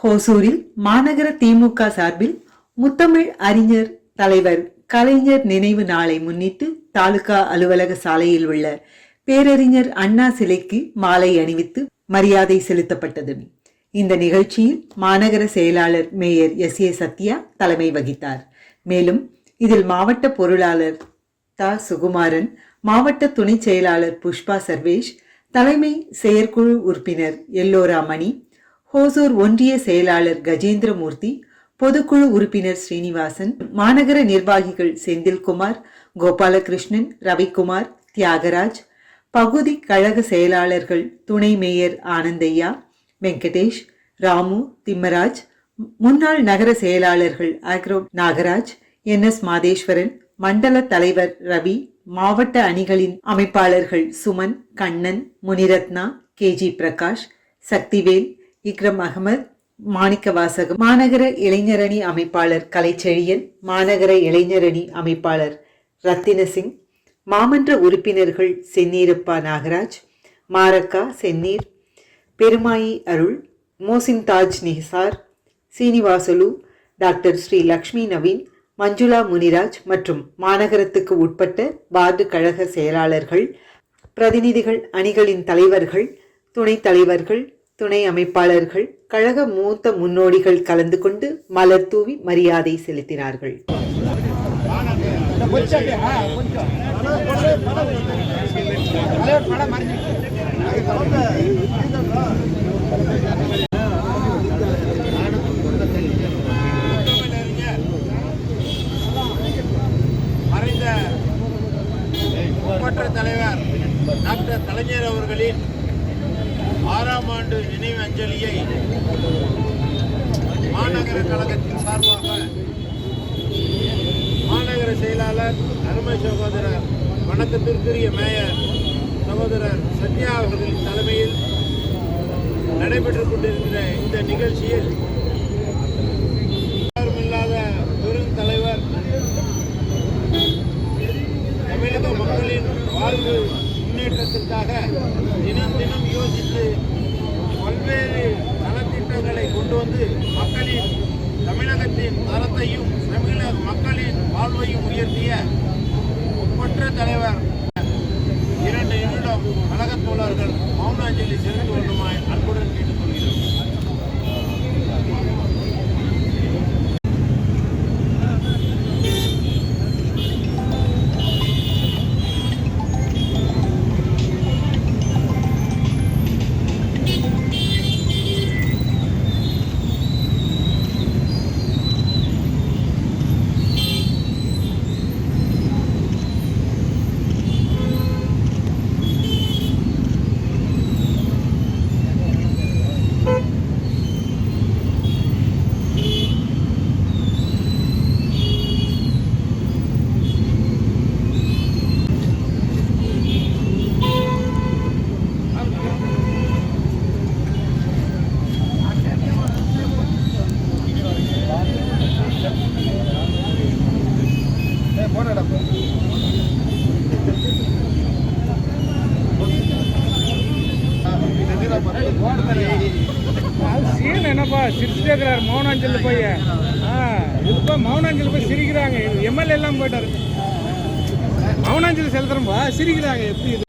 ஹோசூரில் மாநகர திமுக சார்பில் முத்தமிழ் அறிஞர் தலைவர் கலைஞர் நினைவு நாளை முன்னிட்டு தாலுகா அலுவலக சாலையில் உள்ள பேரறிஞர் அண்ணா சிலைக்கு மாலை அணிவித்து மரியாதை செலுத்தப்பட்டது. இந்த நிகழ்ச்சியில் மாநகர செயலாளர் மேயர் SA சத்யா தலைமை வகித்தார். மேலும் இதில் மாவட்ட பொருளாளர் சுகுமாரன், மாவட்ட துணை செயலாளர் புஷ்பா சர்வேஷ், தலைமை செயற்குழு உறுப்பினர் எல்லோரா மணி, ஹோசூர் ஒன்றிய செயலாளர் கஜேந்திரமூர்த்தி, பொதுக்குழு உறுப்பினர் ஸ்ரீனிவாசன், மாநகர நிர்வாகிகள் செந்தில்குமார், கோபாலகிருஷ்ணன், ரவிக்குமார், தியாகராஜ், பகுதி கழக செயலாளர்கள் துணை மேயர் ஆனந்தையா, வெங்கடேஷ், ராமு, திம்மராஜ், முன்னாள் நகர செயலாளர்கள் ஆக்ரோ நாகராஜ், NS மாதேஸ்வரன், மண்டல தலைவர் ரவி, மாவட்ட அணிகளின் அமைப்பாளர்கள் சுமன், கண்ணன், முனிரத்னா, KG பிரகாஷ், சக்திவேல், இக்ரம் அகமது, மாணிக்கவாசகம், மாநகர இளைஞரணி அமைப்பாளர் கலைச்செழியன், மாநகர இளைஞரணி அமைப்பாளர் ரத்தினசிங், மாமன்ற உறுப்பினர்கள் சென்னீரப்பா நாகராஜ், மாரக்கா சென்னீர், பெருமாயி அருள், மோசின் தாஜ் நிசார், சீனிவாசலு, டாக்டர் ஸ்ரீ லக்ஷ்மி நவீன், மஞ்சுளா முனிராஜ் மற்றும் மாநகரத்துக்கு உட்பட்ட வார்டு கழக செயலாளர்கள், பிரதிநிதிகள், அணிகளின் தலைவர்கள், துணைத் தலைவர்கள், துணை அமைப்பாளர்கள், கழக மூத்த முன்னோடிகள் கலந்து கொண்டு மலர் தூவி மரியாதை செலுத்தினார்கள். தலைவர் டாக்டர் கலைஞர் அவர்களின் 6ஆம் ஆண்டு நினைவு அஞ்சலியை மாநகர கழகத்தின் சார்பாக மாநகர செயலாளர் அருமை சகோதரர் வணக்கத்திற்குரிய மேயர் சகோதரர் சத்யா அவர்களின் தலைமையில் நடைபெற்றுக் கொண்டிருக்கிற இந்த நிகழ்ச்சியில் இல்லாத பெரும் தலைவர், தமிழக மக்களின் வாழ்வு முன்னேற்றத்திற்காக தினம் தினம் யோசித்து பல்வேறு நலத்திட்டங்களை கொண்டு வந்து தமிழகத்தின் தரத்தையும் தமிழக மக்களின் வாழ்வையும் உயர்த்திய ஒப்பற்ற தலைவர் 2 நிமிடம் கழகத் தோழர்கள் மௌனாஞ்சலி செலுத்தி கொள்ளுமாய் அன்புடன் கேட்டுக்கொள்கிறோம். என்னப்பா சிரிச்சுட்டே இருக்கிறார் மௌனாஞ்சல் போய் இப்போ மௌனாஞ்சல் போய் சிரிக்கிறாங்க. MLA எல்லாம் போயிட்டாரு, மௌனாஞ்சல் செலுத்துறப்பா சிரிக்கிறாங்க. எப்படி இது